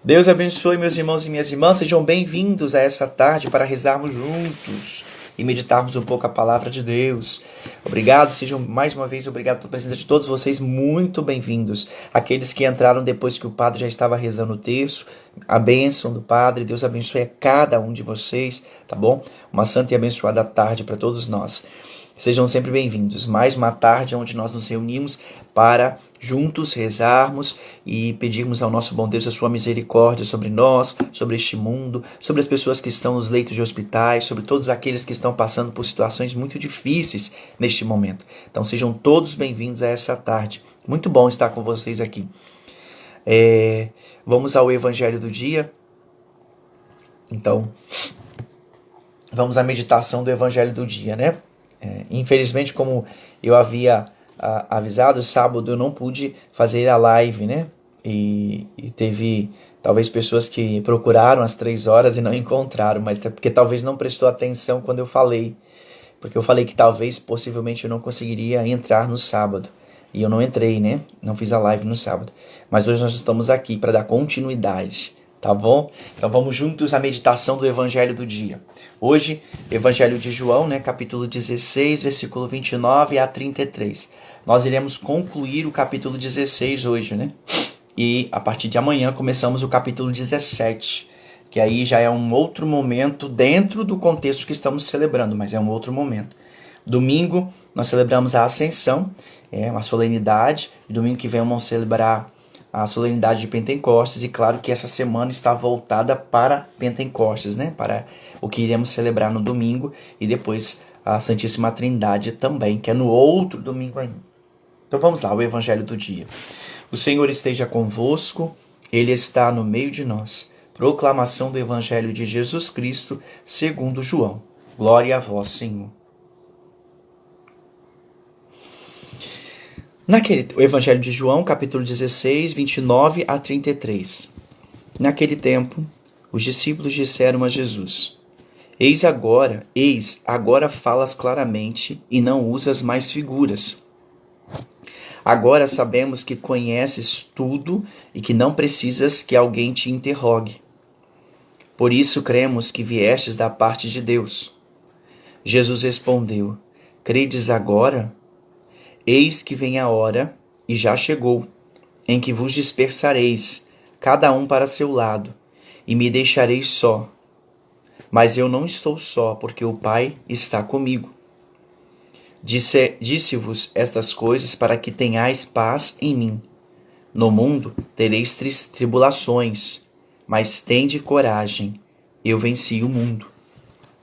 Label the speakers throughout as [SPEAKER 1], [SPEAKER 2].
[SPEAKER 1] Deus abençoe meus irmãos e minhas irmãs, sejam bem-vindos a essa tarde para rezarmos juntos e meditarmos um pouco a palavra de Deus. Obrigado, sejam mais uma vez obrigado pela presença de todos vocês, muito bem-vindos. Aqueles que entraram depois que o padre já estava rezando o terço, a bênção do padre, Deus abençoe a cada um de vocês, tá bom? Uma santa e abençoada tarde para todos nós. Sejam sempre bem-vindos. Mais uma tarde onde nós nos reunimos para juntos rezarmos e pedirmos ao nosso bom Deus a sua misericórdia sobre nós, sobre este mundo, sobre as pessoas que estão nos leitos de hospitais, sobre todos aqueles que estão passando por situações muito difíceis neste momento. Então sejam todos bem-vindos a essa tarde. Muito bom estar com vocês aqui. Vamos ao Evangelho do dia. Então, vamos à meditação do Evangelho do dia, né? Infelizmente, como eu havia avisado, sábado eu não pude fazer a live, né? E teve talvez pessoas que procuraram às 3 horas e não encontraram, mas é porque talvez não prestou atenção quando eu falei. Porque eu falei que talvez, possivelmente, eu não conseguiria entrar no sábado. E eu não entrei, né? Não fiz a live no sábado. Mas hoje nós estamos aqui para dar continuidade, tá bom? Então vamos juntos à meditação do Evangelho do dia. Hoje, Evangelho de João, né, capítulo 16, versículo 29 a 33. Nós iremos concluir o capítulo 16 hoje, né? E a partir de amanhã começamos o capítulo 17, que aí já é um outro momento dentro do contexto que estamos celebrando, mas é um outro momento. Domingo nós celebramos a Ascensão, é uma solenidade. Domingo que vem vamos celebrar a solenidade de Pentecostes, e claro que essa semana está voltada para Pentecostes, né? Para o que iremos celebrar no domingo, e depois a Santíssima Trindade também, que é no outro domingo ainda. Então vamos lá, o Evangelho do dia. O Senhor esteja convosco, Ele está no meio de nós. Proclamação do Evangelho de Jesus Cristo, segundo João. Glória a vós, Senhor. O Evangelho de João, capítulo 16, 29 a 33. Naquele tempo, os discípulos disseram a Jesus: Eis agora falas claramente e não usas mais figuras. Agora sabemos que conheces tudo e que não precisas que alguém te interrogue. Por isso cremos que viestes da parte de Deus. Jesus respondeu: Credes agora? Eis que vem a hora, e já chegou, em que vos dispersareis, cada um para seu lado, e me deixareis só. Mas eu não estou só, porque o Pai está comigo. Disse-vos estas coisas para que tenhais paz em mim. No mundo tereis tribulações, mas tende coragem, eu venci o mundo.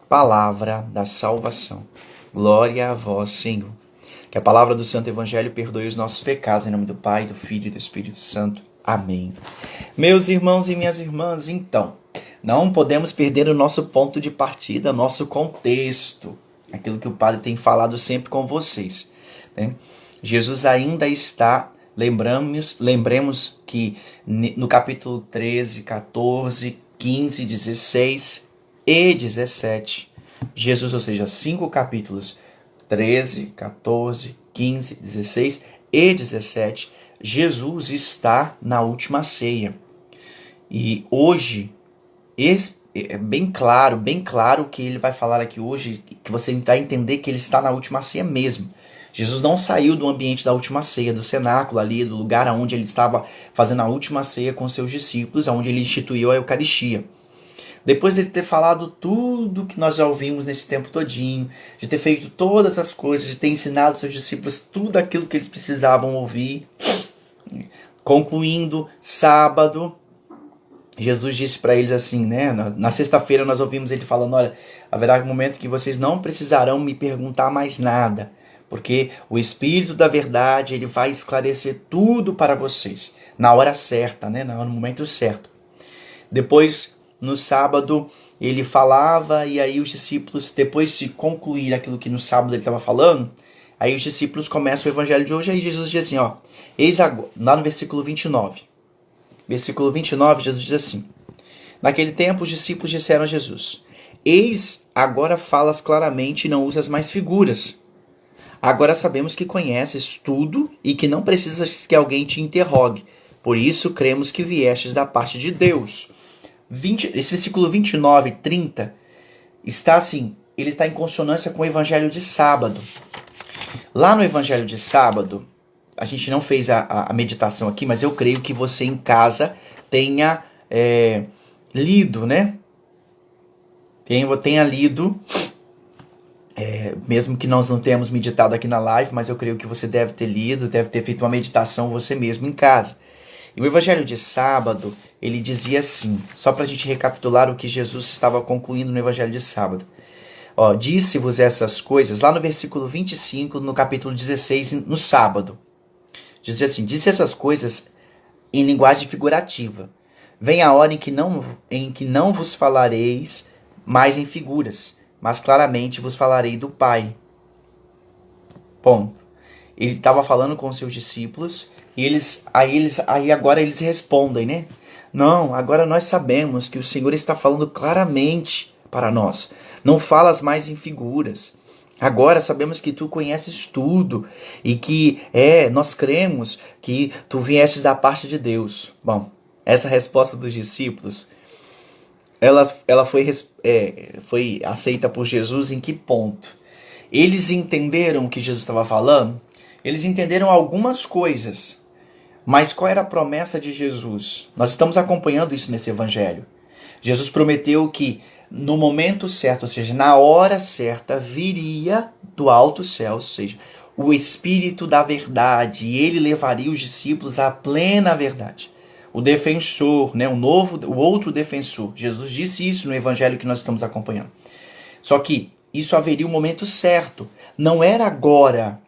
[SPEAKER 1] Palavra da salvação. Glória a vós, Senhor. Que a palavra do Santo Evangelho perdoe os nossos pecados, em nome do Pai, do Filho e do Espírito Santo. Amém. Meus irmãos e minhas irmãs, então, não podemos perder o nosso ponto de partida, nosso contexto, aquilo que o Padre tem falado sempre com vocês, né? Jesus ainda está, lembremos que no capítulo 13, 14, 15, 16 e 17, Jesus, ou seja, 5 capítulos, 13, 14, 15, 16 e 17, Jesus está na última ceia. E hoje, é bem claro que ele vai falar aqui hoje, que você vai entender que ele está na última ceia mesmo. Jesus não saiu do ambiente da última ceia, do cenáculo ali, do lugar onde ele estava fazendo a última ceia com seus discípulos, onde ele instituiu a Eucaristia. Depois de ele ter falado tudo que nós já ouvimos nesse tempo todinho, de ter feito todas as coisas, de ter ensinado seus discípulos tudo aquilo que eles precisavam ouvir, concluindo sábado, Jesus disse para eles assim, né? Na sexta-feira nós ouvimos ele falando: olha, haverá um momento que vocês não precisarão me perguntar mais nada, porque o Espírito da Verdade, ele vai esclarecer tudo para vocês, na hora certa, né? No momento certo. Depois, no sábado, ele falava, e aí os discípulos, depois de concluir aquilo que no sábado ele estava falando, aí os discípulos começam o Evangelho de hoje, aí Jesus diz assim, ó, eis agora, lá no versículo 29. Versículo 29, Jesus diz assim: Naquele tempo os discípulos disseram a Jesus: Eis, agora falas claramente e não usas mais figuras. Agora sabemos que conheces tudo e que não precisas que alguém te interrogue. Por isso cremos que viestes da parte de Deus. Esse versículo 29 e 30 está assim, ele está em consonância com o evangelho de sábado. Lá no evangelho de sábado, a gente não fez a meditação aqui, mas eu creio que você em casa tenha lido, né? Tenha lido, mesmo que nós não tenhamos meditado aqui na live, mas eu creio que você deve ter lido, deve ter feito uma meditação você mesmo em casa. E o evangelho de sábado, ele dizia assim, só para a gente recapitular o que Jesus estava concluindo no evangelho de sábado. Disse-vos essas coisas, lá no versículo 25, no capítulo 16, no sábado. Dizia assim, disse essas coisas em linguagem figurativa. Vem a hora em que não vos falareis mais em figuras, mas claramente vos falarei do Pai. Ponto. Ele estava falando com os seus discípulos, e agora eles respondem, né? Não, agora nós sabemos que o Senhor está falando claramente para nós. Não falas mais em figuras. Agora sabemos que tu conheces tudo e que nós cremos que tu viestes da parte de Deus. Bom, essa resposta dos discípulos, ela foi aceita por Jesus em que ponto? Eles entenderam o que Jesus estava falando? Eles entenderam algumas coisas, mas qual era a promessa de Jesus? Nós estamos acompanhando isso nesse evangelho. Jesus prometeu que no momento certo, ou seja, na hora certa, viria do alto céu, ou seja, o Espírito da verdade, e ele levaria os discípulos à plena verdade. O defensor, né, o outro defensor. Jesus disse isso no evangelho que nós estamos acompanhando. Só que isso haveria um momento certo. Não era agora,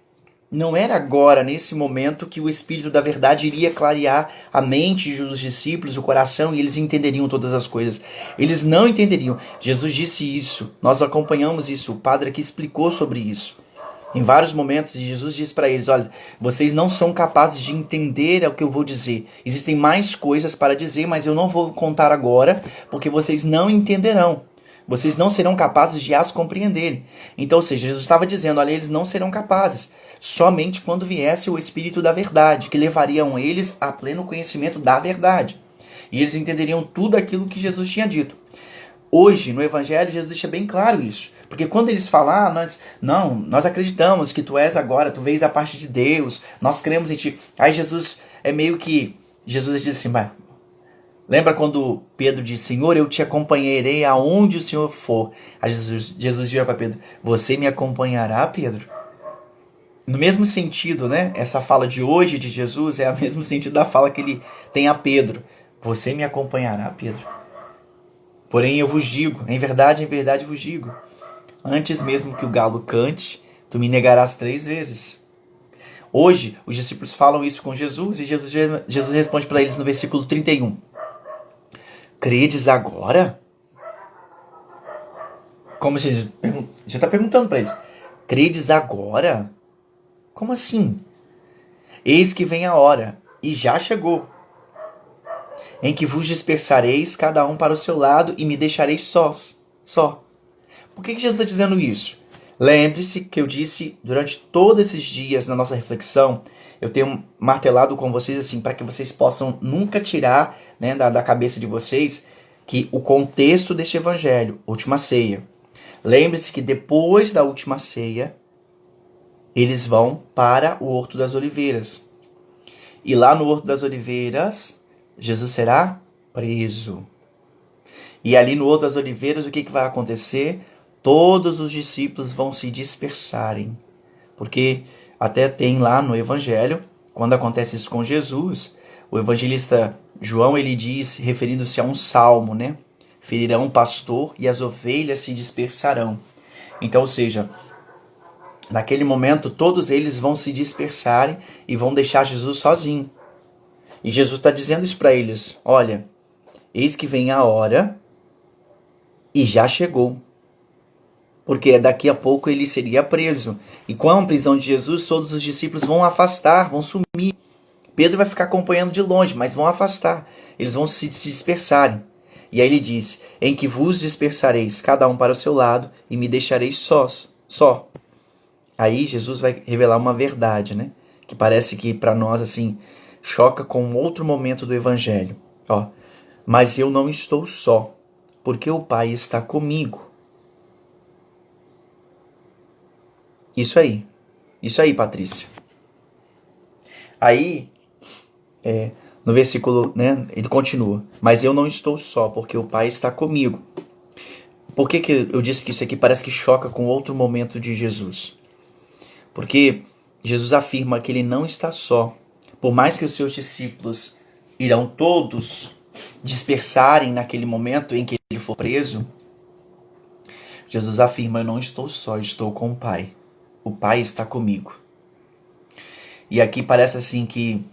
[SPEAKER 1] nesse momento, que o Espírito da verdade iria clarear a mente dos discípulos, o coração, e eles entenderiam todas as coisas. Eles não entenderiam. Jesus disse isso, nós acompanhamos isso, o padre aqui explicou sobre isso. Em vários momentos, Jesus disse para eles, olha, vocês não são capazes de entender o que eu vou dizer. Existem mais coisas para dizer, mas eu não vou contar agora, porque vocês não entenderão. Vocês não serão capazes de as compreenderem. Então, ou seja, Jesus estava dizendo, olha, eles não serão capazes. Somente quando viesse o Espírito da verdade, que levariam eles a pleno conhecimento da verdade. E eles entenderiam tudo aquilo que Jesus tinha dito. Hoje, no Evangelho, Jesus deixa bem claro isso. Porque quando eles falam, nós acreditamos que tu és agora, tu vês da parte de Deus, nós cremos em ti. Aí Jesus Jesus diz assim, lembra quando Pedro disse, Senhor, eu te acompanharei aonde o Senhor for. Aí Jesus vira para Pedro, você me acompanhará, Pedro? No mesmo sentido, né? Essa fala de hoje de Jesus é o mesmo sentido da fala que ele tem a Pedro. Você me acompanhará, Pedro? Porém eu vos digo, em verdade vos digo, antes mesmo que o galo cante, tu me negarás 3 vezes. Hoje, os discípulos falam isso com Jesus e Jesus responde para eles no versículo 31. Credes agora? Como já está perguntando para eles. Credes agora? Como assim? Eis que vem a hora, e já chegou, em que vos dispersareis cada um para o seu lado e me deixareis sós. Só. Por que Jesus está dizendo isso? Lembre-se que eu disse durante todos esses dias na nossa reflexão, eu tenho martelado com vocês assim, para que vocês possam nunca tirar, né, da cabeça de vocês que o contexto deste evangelho, última ceia. Lembre-se que depois da última ceia, eles vão para o Horto das Oliveiras. E lá no Horto das Oliveiras, Jesus será preso. E ali no Horto das Oliveiras, o que vai acontecer? Todos os discípulos vão se dispersarem. Porque até tem lá no Evangelho, quando acontece isso com Jesus, o evangelista João, ele diz, referindo-se a um salmo, né? Ferirão um pastor e as ovelhas se dispersarão. Então, ou seja, naquele momento, todos eles vão se dispersarem e vão deixar Jesus sozinho. E Jesus está dizendo isso para eles. Olha, eis que vem a hora e já chegou. Porque daqui a pouco ele seria preso. E com a prisão de Jesus, todos os discípulos vão afastar, vão sumir. Pedro vai ficar acompanhando de longe, mas vão afastar. Eles vão se dispersarem. E aí ele diz, em que vos dispersareis, cada um para o seu lado, e me deixareis só. Aí Jesus vai revelar uma verdade, né? Que parece que para nós, assim, choca com outro momento do Evangelho. Ó, mas eu não estou só, porque o Pai está comigo. Isso aí, Patrícia. Aí, no versículo, né, ele continua. Mas eu não estou só, porque o Pai está comigo. Por que eu disse que isso aqui parece que choca com outro momento de Jesus? Porque Jesus afirma que ele não está só. Por mais que os seus discípulos irão todos dispersarem naquele momento em que ele for preso, Jesus afirma: eu não estou só, estou com o Pai. O Pai está comigo. E aqui parece assim que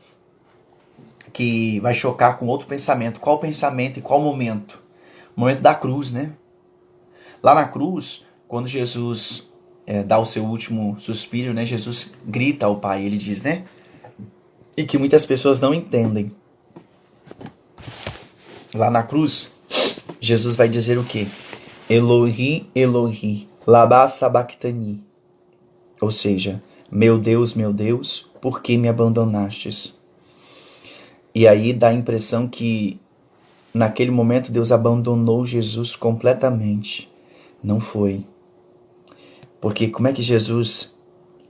[SPEAKER 1] vai chocar com outro pensamento. Qual pensamento e qual momento? O momento da cruz, né? Lá na cruz, quando Jesus dá o seu último suspiro, né? Jesus grita ao Pai, ele diz, né? E que muitas pessoas não entendem. Lá na cruz, Jesus vai dizer o quê? Elohi, Elohi, lama sabachthani. Ou seja, meu Deus, por que me abandonastes? E aí dá a impressão que naquele momento Deus abandonou Jesus completamente. Não foi. Porque como é que Jesus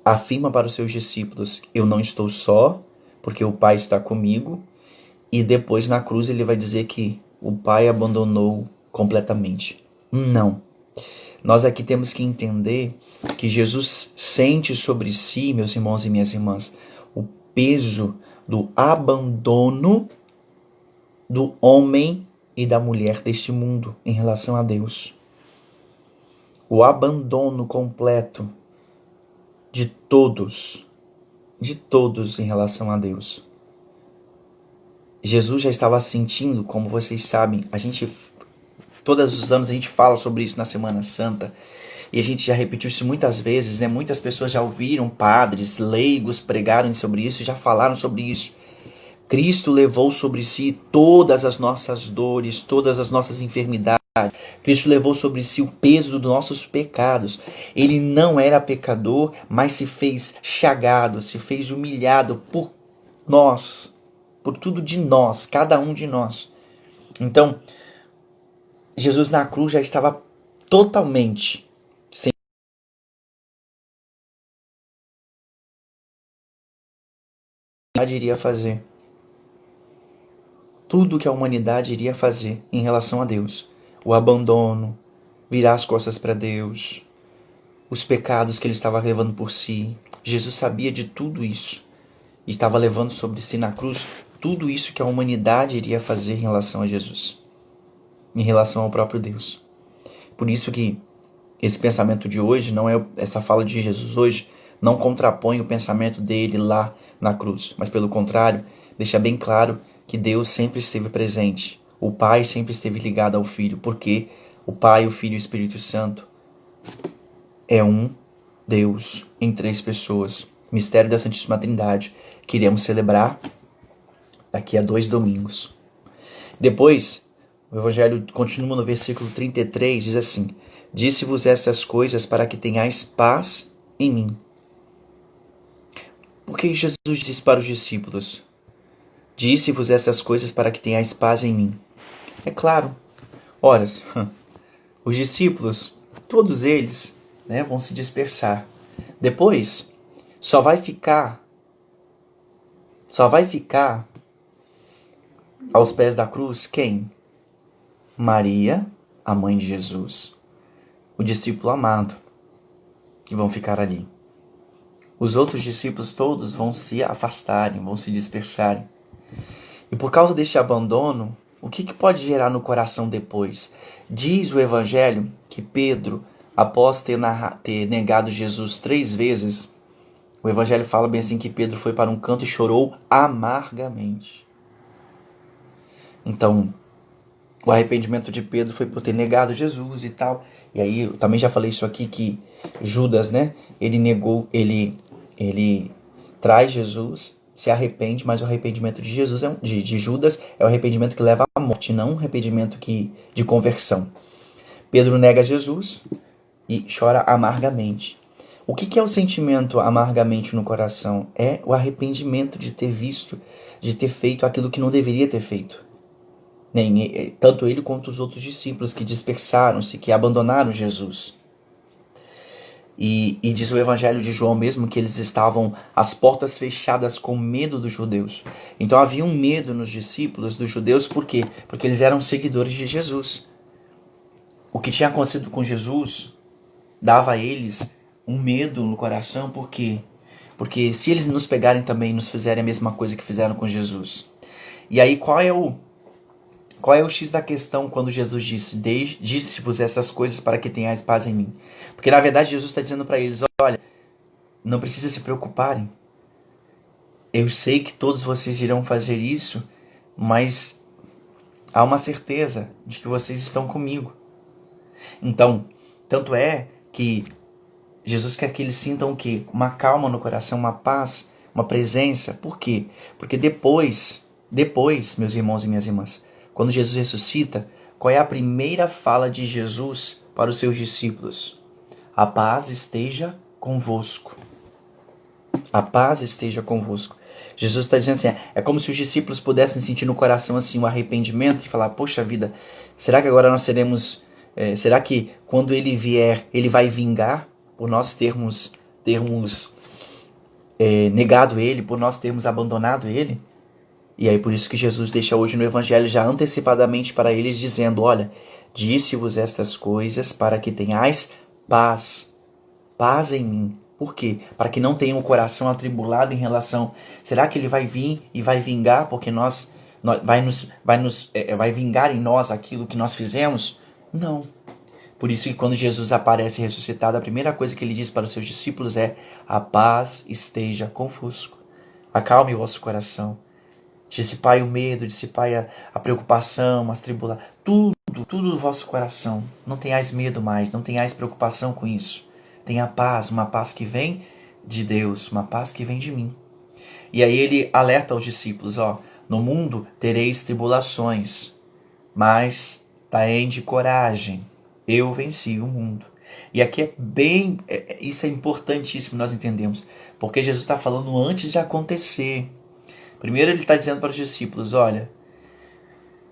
[SPEAKER 1] afirma para os seus discípulos: eu não estou só, porque o Pai está comigo, e depois na cruz ele vai dizer que o Pai abandonou completamente? Não. Nós aqui temos que entender que Jesus sente sobre si, meus irmãos e minhas irmãs, o peso do abandono do homem e da mulher deste mundo em relação a Deus. O abandono completo de todos em relação a Deus. Jesus já estava sentindo, como vocês sabem, todos os anos a gente fala sobre isso na Semana Santa, e a gente já repetiu isso muitas vezes, né? Muitas pessoas já ouviram padres, leigos pregarem sobre isso, já falaram sobre isso. Cristo levou sobre si todas as nossas dores, todas as nossas enfermidades. Cristo levou sobre si o peso dos nossos pecados. Ele não era pecador, mas se fez chagado, se fez humilhado por nós, por tudo de nós, cada um de nós. Então, Jesus na cruz já estava totalmente sem iria fazer. Tudo que a humanidade iria fazer em relação a Deus. O abandono, virar as costas para Deus, os pecados que ele estava levando por si. Jesus sabia de tudo isso e estava levando sobre si na cruz tudo isso que a humanidade iria fazer em relação a Jesus, em relação ao próprio Deus. Por isso que esse pensamento de hoje, não é essa fala de Jesus hoje, não contrapõe o pensamento dele lá na cruz, mas pelo contrário, deixa bem claro que Deus sempre esteve presente. O Pai sempre esteve ligado ao Filho, porque o Pai, o Filho e o Espírito Santo é um Deus em três pessoas. Mistério da Santíssima Trindade, que iremos celebrar daqui a 2 domingos. Depois, o Evangelho continua no versículo 33, diz assim: disse-vos estas coisas para que tenhais paz em mim. Por que Jesus disse para os discípulos: disse-vos estas coisas para que tenhais paz em mim? É claro, ora, os discípulos, todos eles, né, vão se dispersar. Depois, só vai ficar aos pés da cruz quem? Maria, a mãe de Jesus, o discípulo amado, que vão ficar ali. Os outros discípulos todos vão se afastarem, vão se dispersarem. E por causa deste abandono, o que pode gerar no coração depois? Diz o Evangelho que Pedro, após ter negado Jesus 3 vezes, o Evangelho fala bem assim que Pedro foi para um canto e chorou amargamente. Então, o arrependimento de Pedro foi por ter negado Jesus e tal. E aí, eu também já falei isso aqui, que Judas, né? Ele traz Jesus, se arrepende, mas o arrependimento de Jesus de Judas é o arrependimento que leva à morte, não um arrependimento de conversão. Pedro nega Jesus e chora amargamente. O que é o sentimento amargamente no coração? É o arrependimento de ter visto, de ter feito aquilo que não deveria ter feito. Tanto ele quanto os outros discípulos que dispersaram-se, que abandonaram Jesus. E diz o Evangelho de João mesmo que eles estavam às portas fechadas com medo dos judeus. Então havia um medo nos discípulos dos judeus, por quê? Porque eles eram seguidores de Jesus. O que tinha acontecido com Jesus dava a eles um medo no coração, por quê? Porque se eles nos pegarem também e nos fizerem a mesma coisa que fizeram com Jesus. E aí qual é o X da questão quando Jesus disse-vos essas coisas para que tenhais paz em mim? Porque na verdade Jesus está dizendo para eles, olha, não precisa se preocuparem. Eu sei que todos vocês irão fazer isso, mas há uma certeza de que vocês estão comigo. Então, tanto é que Jesus quer que eles sintam o quê? Uma calma no coração, uma paz, uma presença. Por quê? Porque depois, meus irmãos e minhas irmãs, quando Jesus ressuscita, qual é a primeira fala de Jesus para os seus discípulos? A paz esteja convosco. A paz esteja convosco. Jesus está dizendo assim, é como se os discípulos pudessem sentir no coração assim um arrependimento e falar, poxa vida, será que agora nós seremos... será que quando ele vier, ele vai vingar por nós termos negado ele, por nós termos abandonado ele? E aí por isso que Jesus deixa hoje no Evangelho já antecipadamente para eles dizendo, olha, disse-vos estas coisas para que tenhais paz, paz em mim. Por quê? Para que não tenham o coração atribulado em relação, será que ele vai vir e vai vingar porque vai vingar em nós aquilo que nós fizemos? Não. Por isso que quando Jesus aparece ressuscitado, a primeira coisa que ele diz para os seus discípulos é, a paz esteja convosco. Acalme o vosso coração. Dissipai o medo, dissipai a preocupação, as tribulações, tudo do vosso coração. Não tenhais medo mais, não tenhais preocupação com isso. Tenha paz, uma paz que vem de Deus, uma paz que vem de mim. E aí ele alerta aos discípulos, no mundo tereis tribulações, mas tende coragem, eu venci o mundo. E aqui isso é importantíssimo nós entendemos, porque Jesus está falando antes de acontecer. Primeiro ele está dizendo para os discípulos, olha,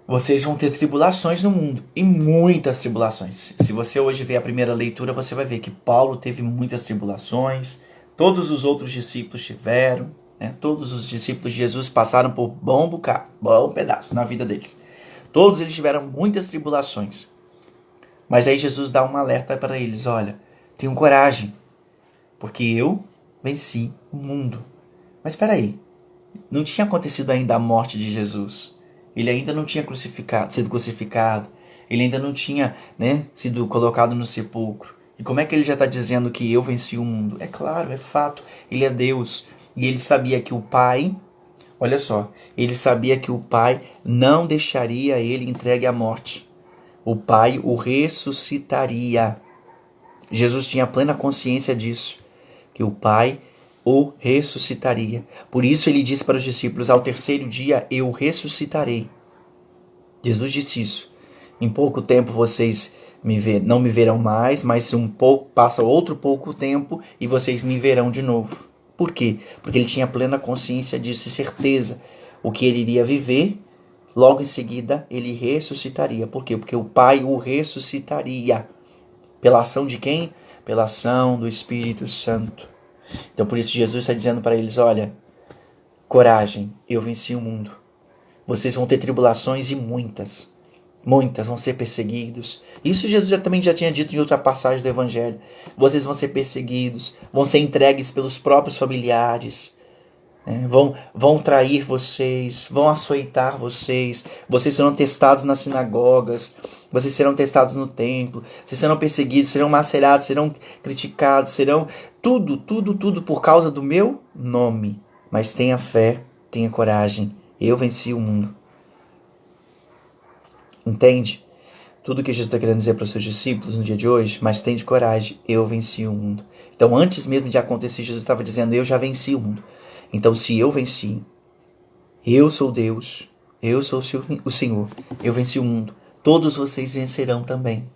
[SPEAKER 1] vocês vão ter tribulações no mundo, e muitas tribulações. Se você hoje ver a primeira leitura, você vai ver que Paulo teve muitas tribulações, todos os outros discípulos tiveram, todos os discípulos de Jesus passaram por bom pedaço na vida deles. Todos eles tiveram muitas tribulações. Mas aí Jesus dá um alerta para eles, olha, tenham coragem, porque eu venci o mundo. Mas espera aí, não tinha acontecido ainda a morte de Jesus. Ele ainda não tinha sido crucificado. Ele ainda não tinha sido colocado no sepulcro. E como é que ele já está dizendo que eu venci o mundo? É claro, é fato. Ele é Deus. E ele sabia que o Pai, olha só, ele sabia que o Pai não deixaria ele entregue à morte. O Pai o ressuscitaria. Jesus tinha plena consciência disso, que o Pai o ressuscitaria. Por isso ele disse para os discípulos, ao terceiro dia eu ressuscitarei. Jesus disse isso. Em pouco tempo vocês não me verão mais, mas passa outro pouco tempo e vocês me verão de novo. Por quê? Porque ele tinha plena consciência disso e certeza. O que ele iria viver, logo em seguida ele ressuscitaria. Por quê? Porque o Pai o ressuscitaria. Pela ação de quem? Pela ação do Espírito Santo. Então por isso Jesus está dizendo para eles, olha, coragem, eu venci o mundo. Vocês vão ter tribulações e muitas vão ser perseguidos. Isso Jesus também já tinha dito em outra passagem do Evangelho. Vocês vão ser perseguidos, vão ser entregues pelos próprios familiares, vão trair vocês, vão açoitar vocês, vocês serão testados nas sinagogas, vocês serão testados no templo, vocês serão perseguidos, serão macerados, serão criticados, serão tudo por causa do meu nome. Mas tenha fé, tenha coragem, eu venci o mundo. Entende? Tudo que Jesus está querendo dizer para os seus discípulos no dia de hoje, mas tenha coragem, eu venci o mundo. Então antes mesmo de acontecer, Jesus estava dizendo, eu já venci o mundo. Então se eu venci, eu sou Deus, eu sou o Senhor, eu venci o mundo. Todos vocês vencerão também.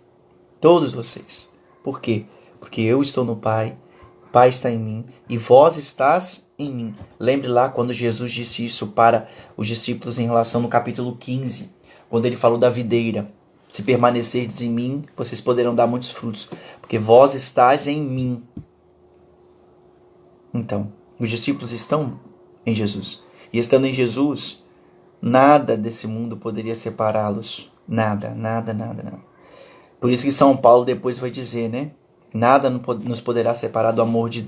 [SPEAKER 1] Todos vocês. Por quê? Porque eu estou no Pai Pai está em mim e vós estás em mim. Lembre lá quando Jesus disse isso para os discípulos em relação no capítulo 15, quando ele falou da videira. Se permanecerdes em mim, vocês poderão dar muitos frutos, porque vós estáis em mim. Então, os discípulos estão em Jesus. E estando em Jesus, nada desse mundo poderia separá-los. Nada, nada, nada, nada. Por isso que São Paulo depois vai dizer, né? Nada nos poderá separar do amor de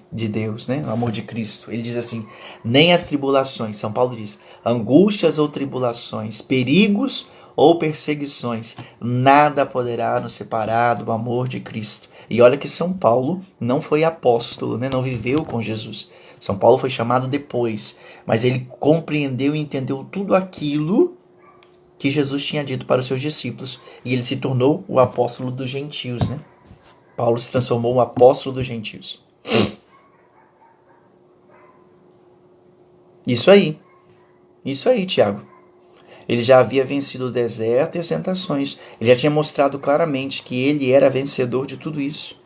[SPEAKER 1] Deus, né? O amor de Cristo. Ele diz assim, nem as tribulações, São Paulo diz, angústias ou tribulações, perigos ou perseguições, nada poderá nos separar do amor de Cristo. E olha que São Paulo não foi apóstolo, né? Não viveu com Jesus. São Paulo foi chamado depois, mas ele compreendeu e entendeu tudo aquilo que Jesus tinha dito para os seus discípulos, e ele se tornou o apóstolo dos gentios, né? Paulo se transformou o apóstolo dos gentios. Isso aí, Tiago. Ele já havia vencido o deserto e as tentações. Ele já tinha mostrado claramente que ele era vencedor de tudo isso.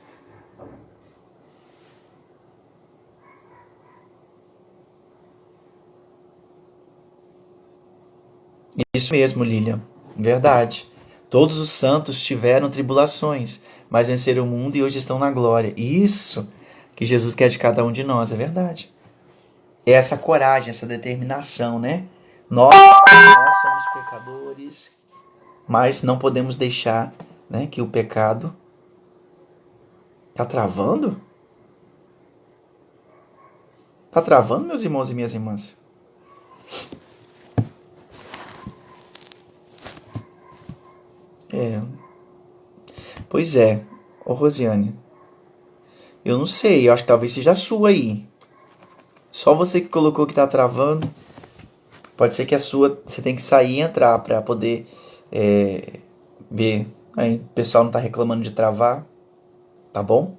[SPEAKER 1] Isso mesmo, Lilian. Verdade. Todos os santos tiveram tribulações, mas venceram o mundo e hoje estão na glória. Isso que Jesus quer de cada um de nós, é verdade. É essa coragem, essa determinação, né? Nós somos pecadores, mas não podemos deixar, né, que o pecado... Tá travando? Tá travando, meus irmãos e minhas irmãs? É. Pois é. Ô, Rosiane, eu não sei, eu acho que talvez seja a sua aí. Só você que colocou que tá travando. Pode ser que a sua, você tem que sair e entrar para poder ver. Aí, o pessoal não tá reclamando de travar, tá bom?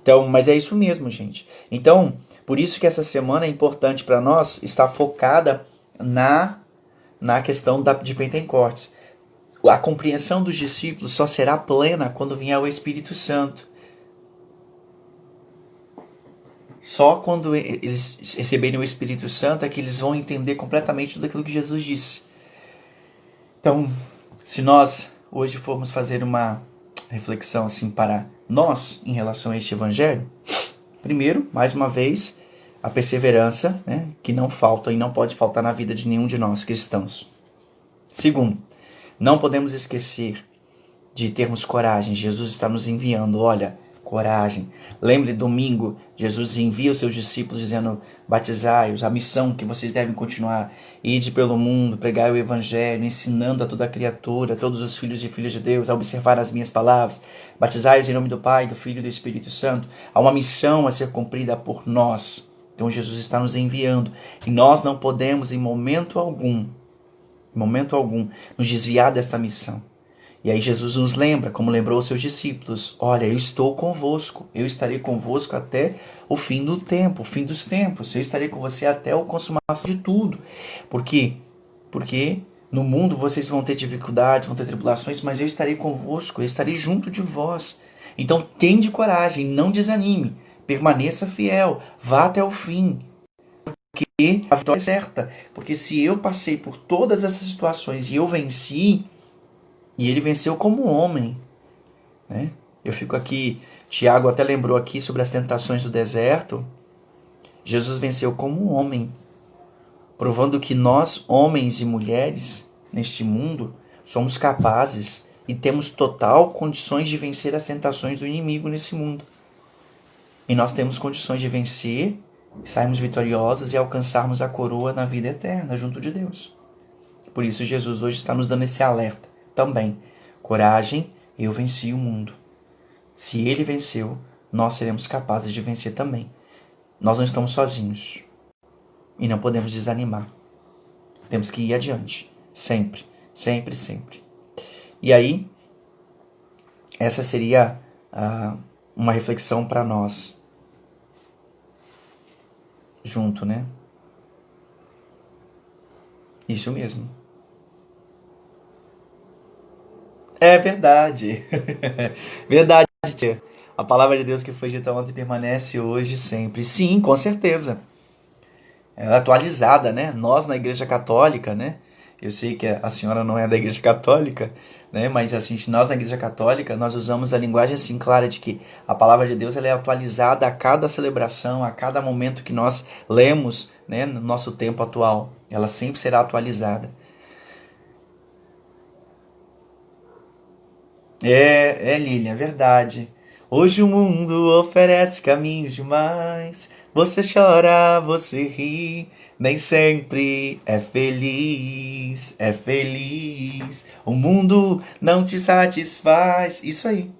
[SPEAKER 1] Então, mas é isso mesmo, gente. Então, por isso que essa semana é importante para nós estar focada na questão de Pentecostes. A compreensão dos discípulos só será plena quando vier o Espírito Santo. Só quando eles receberem o Espírito Santo é que eles vão entender completamente tudo aquilo que Jesus disse. Então, se nós hoje formos fazer uma reflexão assim para nós em relação a este evangelho, primeiro, mais uma vez, a perseverança, né, que não falta e não pode faltar na vida de nenhum de nós cristãos. Segundo, não podemos esquecer de termos coragem. Jesus está nos enviando, olha, coragem. Lembre, domingo, Jesus envia os seus discípulos dizendo, batizai-os, a missão que vocês devem continuar, ide pelo mundo, pregai o evangelho, ensinando a toda criatura, todos os filhos e filhas de Deus, a observar as minhas palavras, batizai-os em nome do Pai, do Filho e do Espírito Santo. Há uma missão a ser cumprida por nós. Então Jesus está nos enviando e nós não podemos em momento algum, nos desviar desta missão. E aí Jesus nos lembra, como lembrou os seus discípulos, olha, eu estou convosco, eu estarei convosco até o fim do tempo, o fim dos tempos, eu estarei com você até a consumação de tudo. Por quê? Porque no mundo vocês vão ter dificuldades, vão ter tribulações, mas eu estarei convosco, eu estarei junto de vós. Então tende coragem, não desanime, permaneça fiel, vá até o fim, porque a vitória é certa. Porque se eu passei por todas essas situações e eu venci, e ele venceu como homem, né? Eu fico aqui, Tiago até lembrou aqui sobre as tentações do deserto. Jesus venceu como homem, provando que nós, homens e mulheres, neste mundo, somos capazes e temos total condições de vencer as tentações do inimigo nesse mundo. E nós temos condições de vencer, sairmos vitoriosos e alcançarmos a coroa na vida eterna, junto de Deus. Por isso Jesus hoje está nos dando esse alerta também. Coragem, eu venci o mundo. Se ele venceu, nós seremos capazes de vencer também. Nós não estamos sozinhos. E não podemos desanimar. Temos que ir adiante. Sempre, sempre, sempre. E aí, essa seria uma reflexão para nós. Junto, né? Isso mesmo. É verdade. Verdade, tia. A palavra de Deus que foi dita ontem permanece hoje e sempre. Sim, com certeza. Ela é atualizada, né? Nós na Igreja Católica, né? Eu sei que a senhora não é da Igreja Católica, né? Mas assim, nós na Igreja Católica, nós usamos a linguagem assim clara de que a palavra de Deus ela é atualizada a cada celebração, a cada momento que nós lemos, né? No nosso tempo atual. Ela sempre será atualizada. Lilian, é verdade. Hoje o mundo oferece caminhos demais. Você chora, você ri, nem sempre é feliz, é feliz. O mundo não te satisfaz. Isso aí.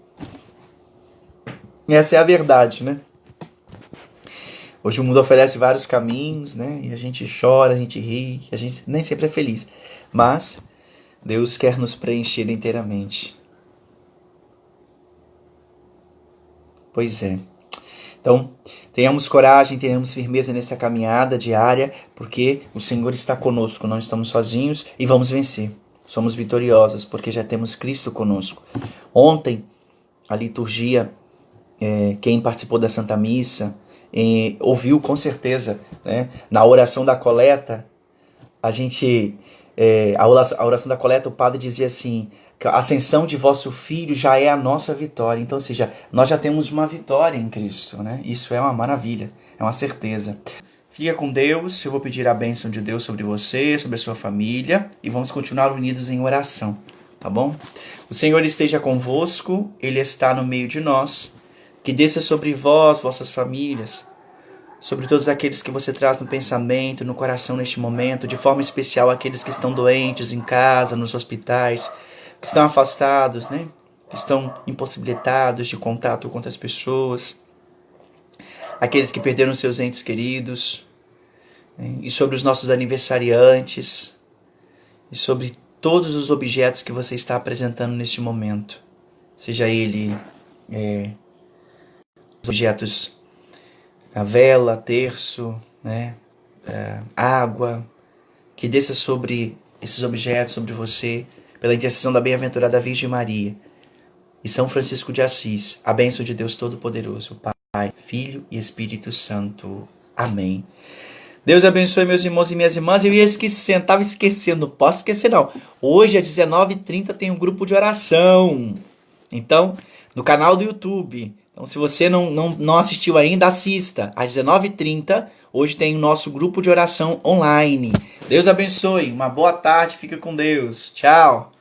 [SPEAKER 1] Essa é a verdade, né? Hoje o mundo oferece vários caminhos, né? E a gente chora, a gente ri, a gente nem sempre é feliz. Mas Deus quer nos preencher inteiramente. Pois é. Então, tenhamos coragem, tenhamos firmeza nessa caminhada diária, porque o Senhor está conosco, não estamos sozinhos e vamos vencer. Somos vitoriosos, porque já temos Cristo conosco. Ontem, a liturgia, quem participou da Santa Missa, ouviu com certeza, né? Na oração da coleta, a oração da coleta, o padre dizia assim: a ascensão de vosso Filho já é a nossa vitória. Então, ou seja, nós já temos uma vitória em Cristo, né? Isso é uma maravilha, é uma certeza. Fica com Deus, eu vou pedir a bênção de Deus sobre você, sobre a sua família, e vamos continuar unidos em oração, tá bom? O Senhor esteja convosco, Ele está no meio de nós, que desça sobre vós, vossas famílias, sobre todos aqueles que você traz no pensamento, no coração neste momento, de forma especial aqueles que estão doentes em casa, nos hospitais, que estão afastados, né? Que estão impossibilitados de contato com outras pessoas, aqueles que perderam seus entes queridos, né? E sobre os nossos aniversariantes, e sobre todos os objetos que você está apresentando neste momento, seja ele objetos, a vela, terço, né? Água, que desça sobre esses objetos, sobre você, pela intercessão da bem-aventurada Virgem Maria e São Francisco de Assis, a bênção de Deus Todo-Poderoso, Pai, Filho e Espírito Santo. Amém. Deus abençoe meus irmãos e minhas irmãs. Eu ia esquecendo, estava esquecendo, não posso esquecer não. Hoje às 19h30 tem um grupo de oração. Então, no canal do YouTube. Então, se você não assistiu ainda, assista. Às 19h30, hoje tem o nosso grupo de oração online. Deus abençoe. Uma boa tarde. Fica com Deus. Tchau.